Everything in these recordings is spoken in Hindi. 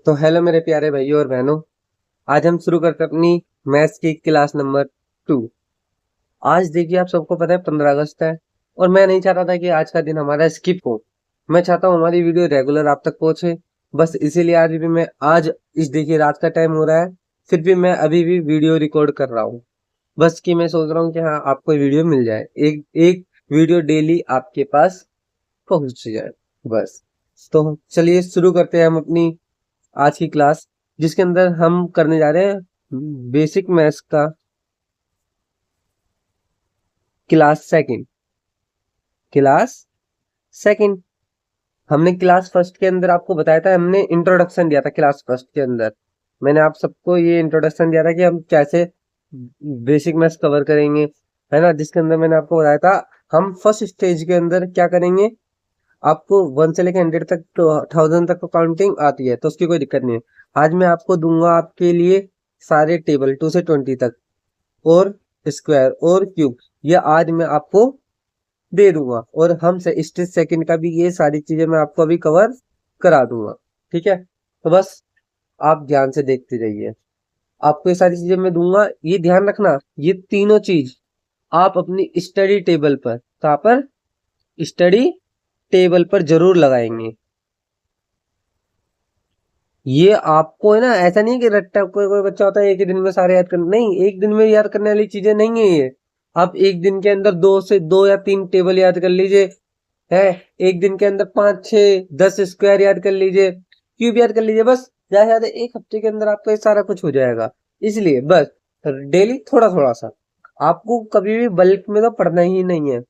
तो हेलो मेरे प्यारे भाइयों और बहनों। आज हम शुरू करते हैं अपनी मैथ्स की क्लास नंबर 2। आज देखिए, आप सबको पता है 15 अगस्त है और मैं नहीं चाहता था कि आज का दिन हमारा स्किप हो। मैं चाहता हूँ हमारी वीडियो रेगुलर आप तक पहुंचे। बस इसीलिए आज इस देखिए रात का टाइम हो रहा है, फिर भी मैं अभी भी वीडियो रिकॉर्ड कर रहा हूँ। बस कि मैं सोच रहा हूँ कि हाँ, आपको वीडियो मिल जाए, एक एक वीडियो डेली आपके पास पहुंच जाए बस। तो चलिए शुरू करते हैं हम अपनी आज की क्लास, जिसके अंदर हम करने जा रहे हैं बेसिक मैथ्स का क्लास सेकंड। क्लास सेकंड हमने क्लास फर्स्ट के अंदर आपको बताया था, हमने इंट्रोडक्शन दिया था क्लास फर्स्ट के अंदर। मैंने आप सबको ये इंट्रोडक्शन दिया था कि हम कैसे बेसिक मैथ्स कवर करेंगे, है ना। जिसके अंदर मैंने आपको बताया था हम फर्स्ट स्टेज के अंदर क्या करेंगे। आपको 1 से लेकर 100 तक, तो 1000 तक तो काउंटिंग आती है, तो उसकी कोई दिक्कत नहीं है। आज मैं आपको दूंगा आपके लिए सारे टेबल 2 से 20 तक, और स्क्वायर और क्यूब, ये आज मैं आपको दे दूंगा। और हम से स्टेज सेकंड का भी ये सारी चीजें मैं आपको अभी कवर करा दूंगा। ठीक है, तो बस आप ध्यान से देखते जाइए। आपको ये सारी चीजें मैं दूंगा, ये ध्यान रखना, ये तीनों चीज आप अपनी स्टडी टेबल पर, कहाँ पर, स्टडी टेबल पर जरूर लगाएंगे। ये आपको है ना, ऐसा नहीं है कि रट्टा, कोई कोई बच्चा होता है एक ही दिन में सारे याद करने, नहीं, एक दिन में याद करने वाली चीजें नहीं है ये। आप एक दिन के अंदर 2 या 3 टेबल याद कर लीजिए, है। एक दिन के अंदर 5 6 10 स्क्वायर याद कर लीजिए, क्यूब याद कर लीजिए, बस ज्यादा से ज्यादा एक हफ्ते के अंदर आपका ये सारा कुछ हो जाएगा। इसलिए बस डेली थोड़ा थोड़ा सा, आपको कभी भी बल्क में तो पढ़ना ही नहीं है।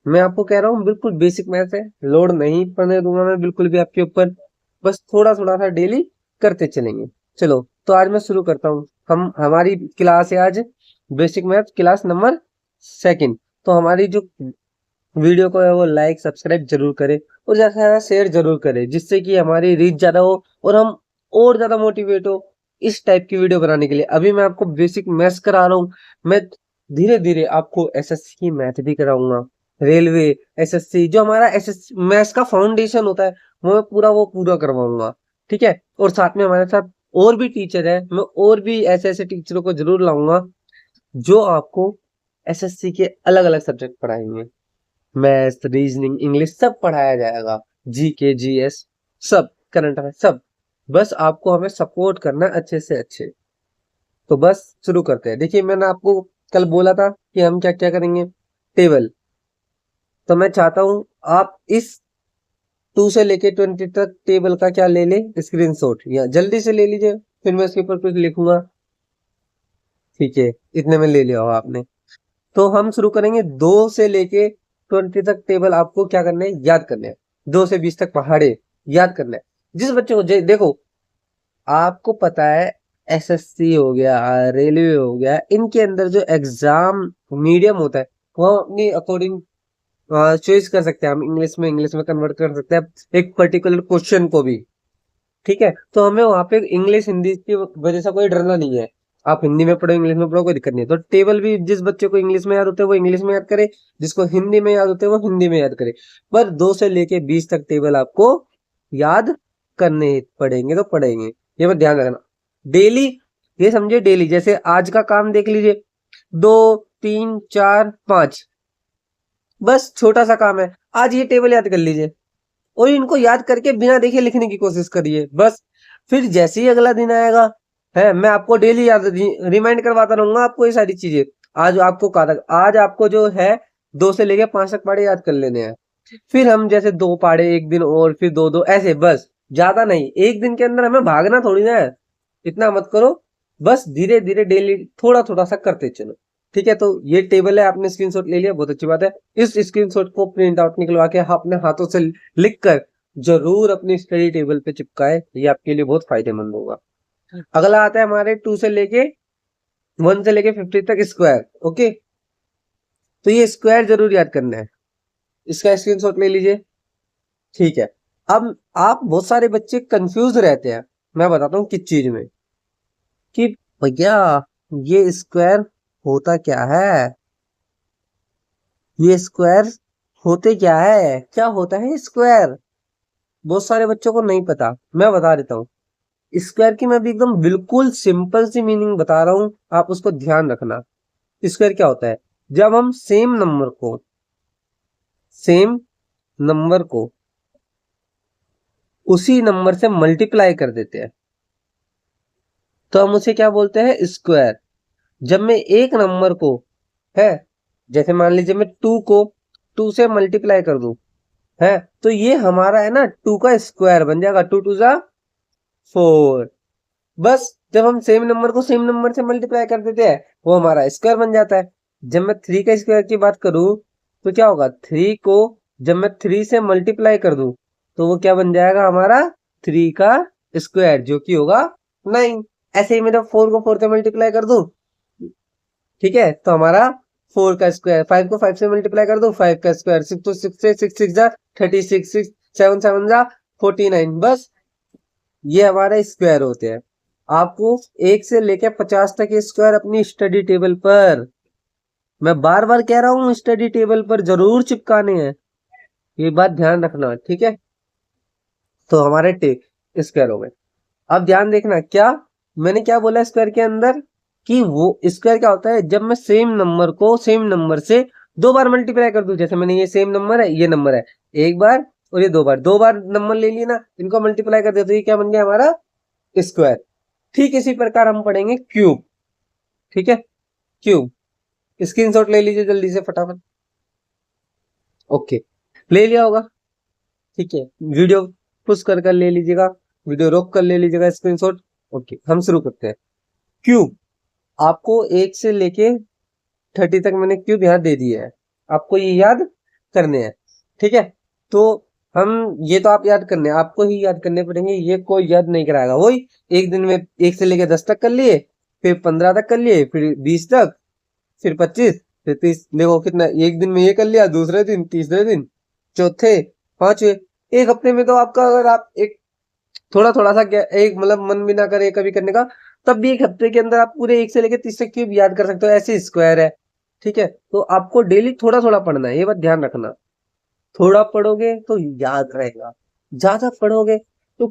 मैं आपको कह रहा हूँ बिल्कुल बेसिक मैथ है, लोड नहीं पड़ने दूंगा मैं बिल्कुल भी आपके ऊपर। बस थोड़ा थोड़ा सा डेली करते चलेंगे। चलो, तो आज मैं शुरू करता हूँ। हमारी क्लास है आज basic math class number second. तो हमारी जो वीडियो को है वो लाइक सब्सक्राइब जरूर करें और ज्यादा से ज्यादा शेयर जरूर करें, जिससे कि हमारी रीच ज्यादा हो और हम और ज्यादा मोटिवेट हो इस टाइप की वीडियो बनाने के लिए। अभी मैं आपको बेसिक मैथ्स करा रहा हूँ, मैं धीरे धीरे आपको एसएससी की मैथ भी कराऊंगा, रेलवे, एसएससी, जो हमारा एसएससी मैथ्स का फाउंडेशन होता है वो पूरा करवाऊंगा। ठीक है, और साथ में हमारे साथ और भी टीचर है, मैं और भी ऐसे ऐसे टीचरों को जरूर लाऊंगा जो आपको एसएससी के अलग अलग सब्जेक्ट पढ़ाएंगे। मैथ, रीजनिंग, इंग्लिश सब पढ़ाया जाएगा, जीके, जीएस, सब, करंट अफेयर सब। बस आपको हमें सपोर्ट करना है अच्छे से अच्छे। तो बस शुरू करते हैं। देखिए, मैंने आपको कल बोला था कि हम क्या क्या करेंगे, टेबल। तो मैं चाहता हूं आप इस 2 से लेके 20 तक टेबल का क्या ले ले, स्क्रीनशॉट, या जल्दी से ले लीजिए, फिर मैं इसके ऊपर कुछ लिखूंगा। ठीक है, इतने में ले लिया हो आपने। तो हम शुरू करेंगे 2 से लेके 20 तक टेबल, आपको क्या करना है, याद करना है। 2 से 20 तक पहाड़े याद करना है। जिस बच्चे को देखो, आपको पता है एसएससी हो गया, रेलवे हो गया, इनके अंदर जो एग्जाम मीडियम होता है वो अपनी अकॉर्डिंग चॉइस कर सकते हैं। हम इंग्लिश में कन्वर्ट कर सकते हैं एक पर्टिकुलर क्वेश्चन को भी। ठीक है, तो हमें वहां पे इंग्लिश हिंदी की वजह से कोई डरना नहीं है। आप हिंदी में पढ़ो, इंग्लिश में पढ़ो, कोई दिक्कत नहीं है। तो टेबल भी जिस बच्चे को इंग्लिश में याद होते हैं वो इंग्लिश में याद करे, जिसको हिंदी में याद होते हैं वो हिंदी में याद करे। पर 2 से लेके 20 तक टेबल आपको याद करने पड़ेंगे, तो पड़ेंगे, ये मत ध्यान रखना। डेली, ये समझे डेली, जैसे आज का काम देख लीजिए, 2 3 4 5, बस छोटा सा काम है, आज ये टेबल याद कर लीजिए और इनको याद करके बिना देखे लिखने की कोशिश करिए बस। फिर जैसे ही अगला दिन आएगा, है, मैं आपको डेली याद रिमाइंड करवाता रहूंगा आपको ये सारी चीजें। आज आपको कहा था, आज आपको जो है 2 से लेके 5 तक पाड़े याद कर लेने हैं। फिर हम जैसे 2 पाड़े एक दिन, और फिर 2 2 ऐसे, बस ज्यादा नहीं। एक दिन के अंदर हमें भागना थोड़ी ना है, इतना मत करो। बस धीरे धीरे डेली थोड़ा थोड़ा सा करते चलो। ठीक है, तो ये टेबल है, आपने स्क्रीनशॉट ले लिया, बहुत अच्छी बात है। इस स्क्रीनशॉट को प्रिंट आउट निकलवा के अपने हाथों से लिख कर जरूर अपनी स्टडी टेबल पे चिपकाए, ये आपके लिए बहुत फायदेमंद होगा। अगला आता है हमारे 2 से लेके 1 से लेके 50 तक स्क्वायर। ओके, तो ये स्क्वायर जरूर याद करना है, इसका स्क्रीनशॉट ले लीजिए। ठीक है, अब आप, बहुत सारे बच्चे कंफ्यूज रहते हैं, मैं बताता हूँ किस चीज में, कि भैया ये स्क्वायर होता क्या है, ये स्क्वायर होते क्या है, क्या होता है स्क्वायर। बहुत सारे बच्चों को नहीं पता, मैं बता देता हूँ। स्क्वायर की मैं भी एकदम बिल्कुल सिंपल सी मीनिंग बता रहा हूं, आप उसको ध्यान रखना। स्क्वायर क्या होता है? जब हम सेम नंबर को उसी नंबर से मल्टीप्लाई कर देते हैं तो हम उसे क्या बोलते हैं? स्क्वायर। जब मैं एक नंबर को है, जैसे मान लीजिए मैं 2 को 2 से मल्टीप्लाई कर दूं, है, तो ये हमारा है ना 2 का स्क्वायर बन जाएगा। 2 2 जा 4। बस जब हम सेम नंबर को सेम नंबर से मल्टीप्लाई कर देते हैं वो हमारा स्क्वायर बन जाता है। जब मैं 3 का स्क्वायर की बात करूं तो क्या होगा? 3 को जब मैं 3 से मल्टीप्लाई कर दूं तो वो क्या बन जाएगा? हमारा 3 का स्क्वायर, जो कि होगा 9। ऐसे ही मैं जब 4 को 4 से मल्टीप्लाई कर दूं, ठीक है, तो हमारा 4 का स्क्वायर। 5 को 5 से मल्टीप्लाई कर दो, 5 का स्क्वायर। 6 तो 6 से 6 6 जा 36, 6 7 7 जा 49। बस ये हमारे स्क्वायर होते हैं। आपको 1 से लेकर 50 तक के स्क्वायर अपनी स्टडी टेबल पर, मैं बार बार कह रहा हूँ, स्टडी टेबल पर जरूर चिपकाने हैं। ये बात ध्यान रखना, ठीक है। तो हमारे स्क्वायर हो गए। अब ध्यान देखना, क्या मैंने क्या बोला स्क्वायर के अंदर? कि वो स्क्वायर क्या होता है? जब मैं सेम नंबर को सेम नंबर से 2 बार मल्टीप्लाई कर दूं। जैसे मैंने ये सेम नंबर है, ये नंबर है, एक बार और ये 2 बार नंबर ले लिए ना, इनको मल्टीप्लाई कर दे तो ये क्या बन गया? हमारा स्क्वायर। ठीक इसी प्रकार हम पढ़ेंगे क्यूब। ठीक है, क्यूब। स्क्रीनशॉट ले लीजिए जल्दी से फटाफट। ओके, ले लिया होगा, ठीक है। वीडियो पुश कर ले लीजिएगा, वीडियो रोक कर ले लीजिएगा स्क्रीनशॉट। ओके, हम शुरू करते हैं। क्यूब, आपको 1 से लेके 30 तक मैंने क्यूब यहाँ दे दिए है, आपको ये याद करने हैं, ठीक है। तो हम ये तो आप याद करने, आपको ही याद करने पड़ेंगे, ये कोई याद नहीं कराएगा। वही एक दिन में 1 से लेके 10 तक कर लिए, फिर 15 तक कर लिए, फिर 20 तक, फिर 25, फिर 30। देखो कितना, एक दिन में ये कर लिया, दूसरे दिन, तीसरे दिन, चौथे, पांचवे। एक हफ्ते में तो आपका, अगर आप एक थोड़ा थोड़ा सा एक मतलब मन भी ना करे कभी करने का, तब भी एक हफ्ते के अंदर आप पूरे 1 से लेके 30 तक क्यूब याद कर सकते हो। ऐसे स्क्वायर है, ठीक है। तो आपको डेली थोड़ा थोड़ा पढ़ना है, ये बात ध्यान रखना। थोड़ा पढ़ोगे तो याद रहेगा, ज्यादा पढ़ोगे तो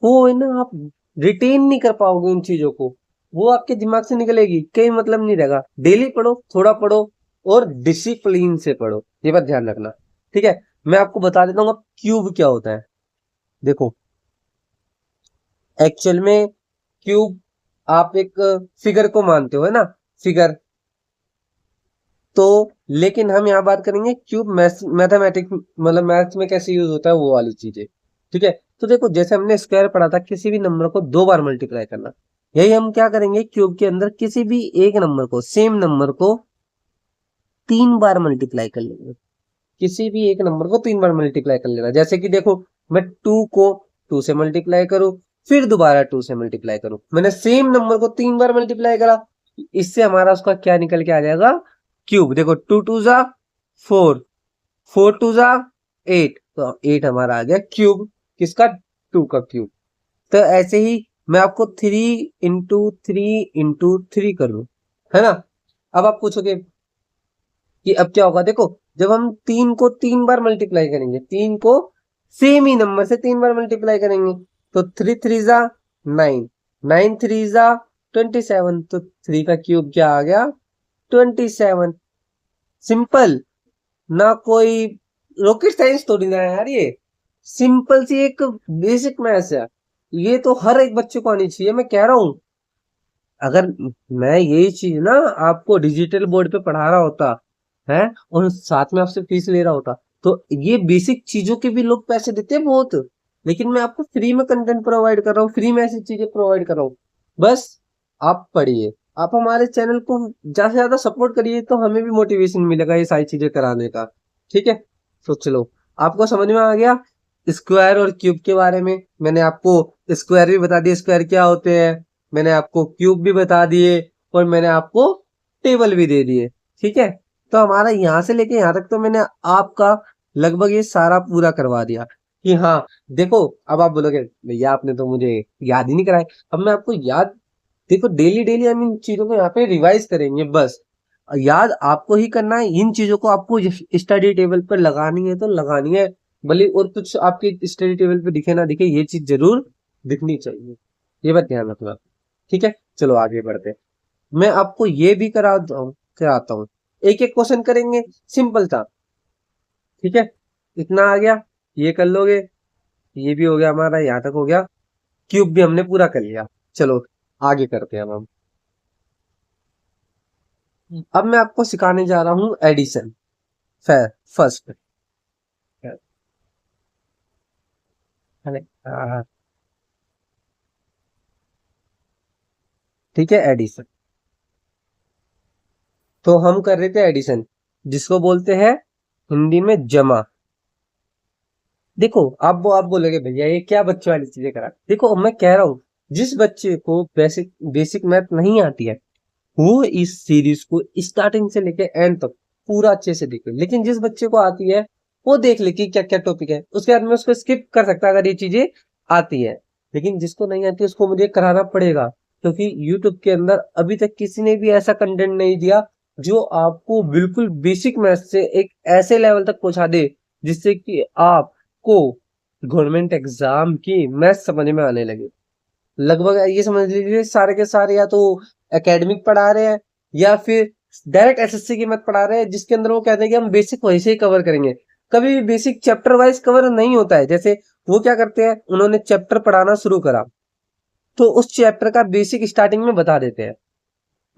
वो है ना, आप रिटेन नहीं कर पाओगे उन चीजों को, वो आपके दिमाग से निकलेगी, कहीं मतलब नहीं रहेगा। डेली पढ़ो, थोड़ा पढ़ो और डिसिप्लिन से पढ़ो, ये बात ध्यान रखना, ठीक है। मैं आपको बता देता हूँ अब क्यूब क्या होता है। देखो, एक्चुअल में क्यूब आप एक फिगर को मानते हो, है ना, फिगर। तो लेकिन हम यहाँ बात करेंगे क्यूब मैथमेटिक्स, मतलब मैथ्स में कैसे यूज होता है वो वाली चीजें, ठीक है। तो देखो, जैसे हमने स्क्वायर पढ़ा था, किसी भी नंबर को 2 बार मल्टीप्लाई करना, यही हम क्या करेंगे क्यूब के अंदर, किसी भी एक नंबर को, सेम नंबर को 3 बार मल्टीप्लाई कर लेंगे। किसी भी एक नंबर को 3 बार मल्टीप्लाई कर लेना। जैसे कि देखो, मैं 2 को 2 से मल्टीप्लाई करूं, फिर दोबारा 2 से मल्टीप्लाई करूं, मैंने सेम नंबर को 3 बार मल्टीप्लाई करा, इससे हमारा उसका क्या निकल के आ जाएगा? क्यूब। देखो, 2 2 जा 4, 4 2 जा 8, तो 8 हमारा आ गया क्यूब, किसका? 2 का क्यूब। तो ऐसे ही मैं आपको 3 इंटू 3 कर दूं, है ना। अब आप पूछोगे कि अब क्या होगा? देखो, जब हम 3 को 3 बार मल्टीप्लाई करेंगे, 3 को सेम ही नंबर से 3 बार मल्टीप्लाई करेंगे, तो 3 3 जा 9, 9 3 जा 27, तो 3 का क्यूब क्या आ गया? 27। सिंपल, ना कोई रॉकेट साइंस थोड़ी ना है यार, ये सिंपल सी एक बेसिक मैथ्स है। ये तो हर एक बच्चे को आनी चाहिए, मैं कह रहा हूँ। अगर मैं यही चीज ना आपको डिजिटल बोर्ड पे पढ़ा रहा होता है और साथ में आपसे फीस ले रहा होता, तो ये बेसिक चीजों के भी लोग पैसे देते हैं बहुत, लेकिन मैं आपको फ्री में कंटेंट प्रोवाइड कर रहा हूँ, फ्री में ऐसी चीजें प्रोवाइड कर रहा हूँ। बस आप पढ़िए, आप हमारे चैनल को ज्यादा से ज्यादा सपोर्ट करिए, तो हमें भी मोटिवेशन मिलेगा ये सारी चीजें कराने का, ठीक है। तो चलो, आपको समझ में आ गया स्क्वायर और क्यूब के बारे में। मैंने आपको स्क्वायर भी बता दिया, स्क्वायर क्या होते हैं, मैंने आपको क्यूब भी बता दिए, और मैंने आपको टेबल भी दे दिए, ठीक है। तो हमारा यहाँ से लेके यहाँ तक तो मैंने आपका लगभग ये सारा पूरा करवा दिया कि हाँ। देखो, अब आप बोलोगे भैया आपने तो मुझे याद ही नहीं कराया। अब मैं आपको याद, देखो डेली डेली हम इन चीजों को यहाँ पे रिवाइज करेंगे, बस याद आपको ही करना है। इन चीजों को आपको स्टडी टेबल पर लगानी है तो लगानी है, भले और कुछ आपके स्टडी टेबल पे दिखे ना दिखे, ये चीज जरूर दिखनी चाहिए। ये बात ध्यान रखना। ठीक है, चलो आगे बढ़ते हैं। मैं आपको ये भी कराता हूँ। एक एक क्वेश्चन करेंगे, सिंपल था। ठीक है, इतना आ गया, ये कर लोगे, ये भी हो गया हमारा, यहाँ तक हो गया। क्यूब भी हमने पूरा कर लिया। चलो आगे करते हैं अब हम। अब मैं आपको सिखाने जा रहा हूँ एडिशन। फर्स्ट, ठीक है, एडिशन। तो हम कर रहे थे एडिशन, जिसको बोलते हैं हिंदी में जमा। देखो, आप बोलोगे भैया ये क्या बच्चों वाली चीजें करा। देखो मैं कह रहा हूँ, जिस बच्चे को बेसिक बेसिक मैथ नहीं आती है, वो इस सीरीज को स्टार्टिंग से लेके एंड तक पूरा अच्छे से देखे। लेकिन जिस बच्चे को आती है, वो देख ले कि क्या क्या टॉपिक है, उसके बाद में उसको स्किप कर सकता है अगर ये चीजें आती है। लेकिन जिसको नहीं आती उसको मुझे कराना पड़ेगा, क्योंकि यूट्यूब के अंदर अभी तक किसी ने भी ऐसा कंटेंट नहीं दिया जो आपको बिल्कुल बेसिक मैथ से एक ऐसे लेवल तक पहुंचा दे, जिससे कि आपको गवर्नमेंट एग्जाम की मैथ समझ में आने लगे। लगभग ये समझ लीजिए सारे के सारे या तो एकेडमिक पढ़ा रहे हैं, या फिर डायरेक्ट एसएससी की मैथ पढ़ा रहे हैं, जिसके अंदर वो कहते हैं कि हम बेसिक वैसे ही कवर करेंगे। कभी भी बेसिक चैप्टर वाइज कवर नहीं होता है। जैसे वो क्या करते हैं, उन्होंने चैप्टर पढ़ाना शुरू करा, तो उस चैप्टर का बेसिक स्टार्टिंग में बता देते हैं।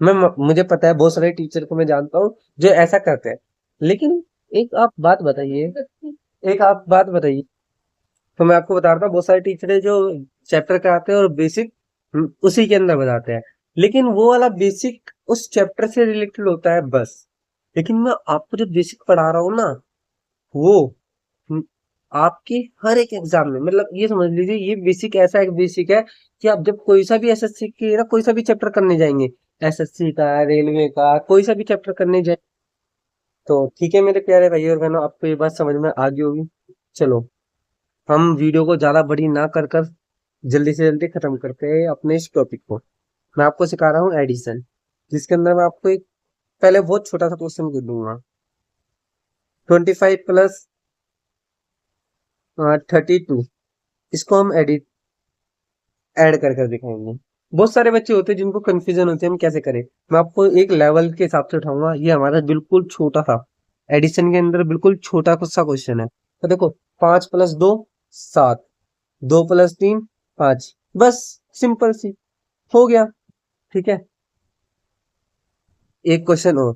मुझे पता है, बहुत सारे टीचर को मैं जानता हूँ जो ऐसा करते हैं। लेकिन एक आप बात बताइए, एक आप बात बताइए, तो मैं आपको बता रहा था बहुत सारे टीचर है जो चैप्टर कराते हैं और बेसिक उसी के अंदर बताते हैं। लेकिन वो वाला बेसिक उस चैप्टर से रिलेटेड होता है बस। लेकिन मैं आपको जो बेसिक पढ़ा रहा हूँ ना, वो हम्म, आपके हर एक एग्जाम में, मतलब ये समझ लीजिए ये बेसिक ऐसा एक बेसिक है कि आप जब कोई सा भी एसएससी की ना कोई सा भी चैप्टर करने जाएंगे, एसएससी का, रेलवे का, कोई सा भी चैप्टर करने जाए, तो ठीक है मेरे प्यारे भाई और बहनों, आपको ये बात समझ में आ गई होगी। चलो हम वीडियो को ज्यादा बड़ी ना कर कर जल्दी से जल्दी खत्म करते हैं अपने इस टॉपिक को। मैं आपको सिखा रहा हूँ एडिशन, जिसके अंदर मैं आपको एक पहले बहुत छोटा सा क्वेश्चन दूंगा। 25 प्लस 32, इसको हम ऐड कर कर दिखाएंगे। बहुत सारे बच्चे होते हैं जिनको कंफ्यूजन होती है हम कैसे करें। मैं आपको एक लेवल के हिसाब से उठाऊंगा। ये हमारा बिल्कुल छोटा सा एडिशन के अंदर बिल्कुल छोटा कुछ सा क्वेश्चन है। तो देखो, 5 + 2 7, 2 + 3 5, बस सिंपल सी हो गया। ठीक है, एक क्वेश्चन और।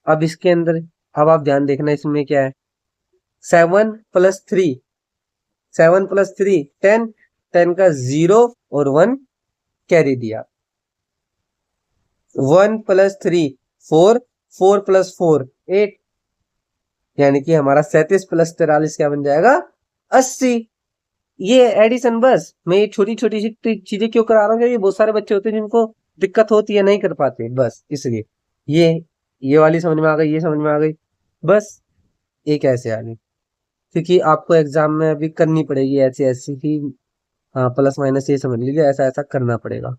अब इसके अंदर, अब आप ध्यान देखना इसमें क्या है। 7 + 3, 7 + 3 10, 10 का 0 और 1 कैरी दिया। 1 + 3 4, 4 + 4 8, यानी कि हमारा 37 + 43 क्या बन जाएगा, 80। ये एडिशन। बस मैं ये छोटी छोटी सी चीजें क्यों करा रहा हूँ, क्योंकि बहुत सारे बच्चे होते हैं जिनको दिक्कत होती है, नहीं कर पाते, बस इसलिए। ये ये वाली समझ में आ गई, ये समझ में आ गई, बस एक ऐसे आ गई। क्योंकि आपको एग्जाम में अभी करनी पड़ेगी ऐसी ऐसी की, हाँ प्लस माइनस ये समझ लीजिए, ऐसा ऐसा करना पड़ेगा।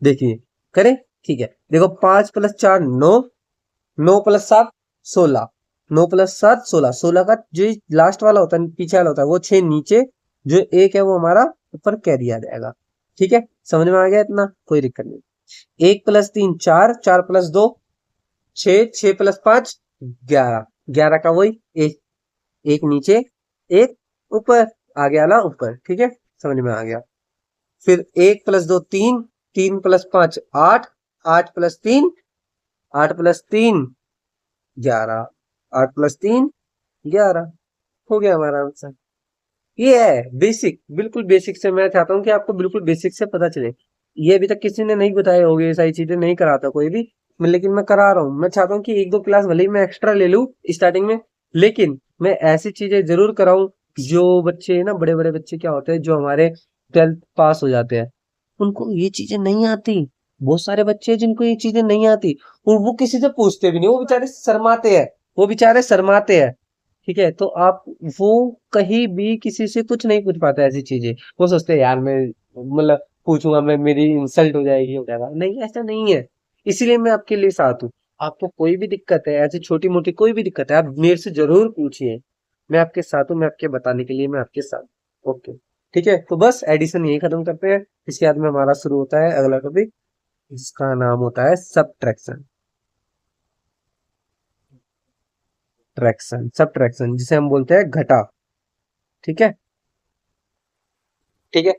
देखिए, करें, ठीक है। देखो, 5 + 4 9, 9 + 7 16, 9 + 7 16, 16 का जो लास्ट वाला होता है, पीछे वाला होता है, वो 6 नीचे, जो एक है वो हमारा ऊपर कैरी आ जाएगा। ठीक है, समझ में आ गया इतना, कोई दिक्कत नहीं। 1 + 3 4, 4 + 2 6, 6 + 5 11, 11 का वही एक, एक नीचे, एक ऊपर, आगे वाला ऊपर। ठीक है, समझ में आ गया। फिर 1 + 2 3, 3 + 5 8, 8 + 3, 8 + 3 11, 8 + 3 11, हो गया हमारा आंसर। ये है बेसिक, बिल्कुल बेसिक से। मैं चाहता हूँ कि आपको बिल्कुल बेसिक से पता चले। ये अभी तक किसी ने नहीं बताए होंगे, ये सारी चीजें नहीं कराता कोई भी। लेकिन मैं करा रहा हूँ। मैं चाहता हूँ कि 1-2 क्लास भले ही मैं एक्स्ट्रा ले लूँ स्टार्टिंग में, लेकिन मैं ऐसी चीजें जरूर कराऊं जो बच्चे ना, बड़े बड़े बच्चे क्या होते हैं जो हमारे 12th पास हो जाते हैं, उनको ये चीजें नहीं आती। बहुत सारे बच्चे हैं जिनको ये चीजें नहीं आती, और वो किसी से पूछते भी नहीं, वो बेचारे शर्माते हैं, वो बेचारे शर्माते हैं। ठीक है, तो आप, वो कहीं भी किसी से कुछ नहीं पूछ पाता ऐसी चीजें। वो सोचते हैं यार मैं, मतलब पूछूंगा मैं, मेरी इंसल्ट हो जाएगी, हो जाएगा। नहीं, ऐसा नहीं है। इसीलिए मैं आपके लिए साथ हूँ। आपको कोई भी दिक्कत है, ऐसी छोटी मोटी कोई भी दिक्कत है, आप मेरे से जरूर पूछिए। मैं आपके साथ हूँ, मैं आपके बताने के लिए मैं आपके साथ। ओके, ठीक है, तो बस एडिशन यही खत्म करते हैं। इसके बाद में हमारा शुरू होता है अगला टॉपिक, इसका नाम होता है सबट्रैक्शन। सबट्रैक्शन जिसे हम बोलते हैं घटा। ठीक है, ठीक है।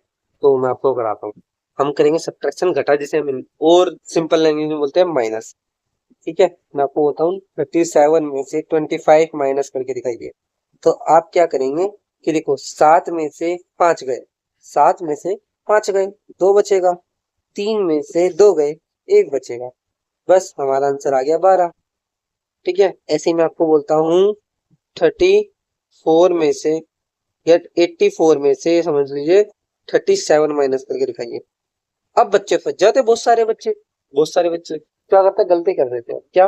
तो मैं आपको कराता हूँ, हम करेंगे सबट्रैक्शन घटा, जिसे हम और सिंपल लैंग्वेज में बोलते हैं माइनस। ठीक है, मैं आपको बताऊँ 37 में से 25 माइनस करके दिखाइए। तो आप क्या करेंगे कि देखो 7 में से 5 गए, 7 में से 5 गए, 2 बचेगा, 3 में से 2 गए, 1 बचेगा, बस हमारा आंसर आ गया 12। ठीक है, ऐसे ही मैं आपको बोलता हूँ 34 में से या 84 में से समझ लीजिए 37 माइनस करके दिखाइए। अब बच्चे फंस जाते, बहुत सारे बच्चे क्या करते हैं, गलती कर देते हैं क्या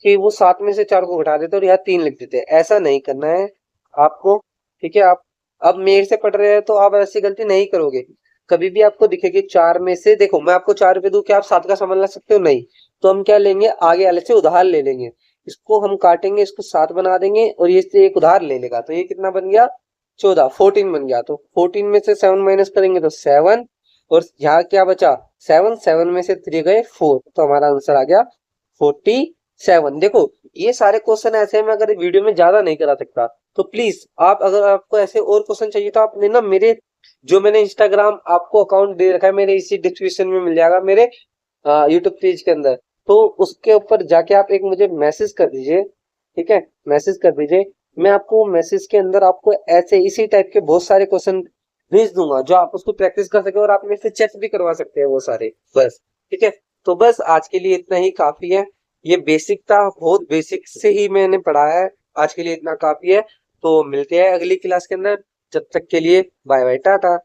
कि वो 7 में से 4 को घटा देते और यहाँ 3 लिख देते हैं। ऐसा नहीं करना है आपको। ठीक है, आप अब मेरे से पढ़ रहे हैं तो आप ऐसी गलती नहीं करोगे। कभी भी आपको दिखेगी 4 में से, देखो मैं आपको 4 रुपए दूं, क्या आप 7 का सामान ला सकते हो? नहीं। तो हम क्या लेंगे, आगे वाले से उधार ले लेंगे, इसको हम काटेंगे, इसको 7 बना देंगे और ये से एक उधार ले लेगा, तो ये कितना बन गया, 14, 14 बन गया। तो 14 में से 7 माइनस करेंगे तो 7, और यहाँ क्या बचा 7, 7 में से 3 गए 4, तो हमारा आंसर आ गया 47। देखो ये सारे क्वेश्चन ऐसे हैं, मैं अगर वीडियो में ज्यादा नहीं करा सकता, तो प्लीज आप, अगर आपको ऐसे और क्वेश्चन चाहिए तो आपने ना मेरे, जो मैंने इंस्टाग्राम आपको अकाउंट दे रखा है, मेरे इसी डिस्क्रिप्शन में मिल जाएगा, मेरे यूट्यूब पेज के अंदर, तो उसके ऊपर जाके आप एक मुझे मैसेज कर दीजिए। ठीक है, मैसेज कर दीजिए, मैं आपको मैसेज के अंदर आपको ऐसे इसी टाइप के बहुत सारे क्वेश्चन भेज दूंगा, जो आप उसको प्रैक्टिस कर सके और आप मेरे से चेक भी करवा सकते हैं वो सारे, बस। ठीक है, तो बस आज के लिए इतना ही काफी है। ये बेसिक था, बहुत बेसिक से ही मैंने पढ़ा है, आज के लिए इतना काफी है। तो मिलते हैं अगली क्लास के अंदर, जब तक के लिए बाय बाय, टाटा।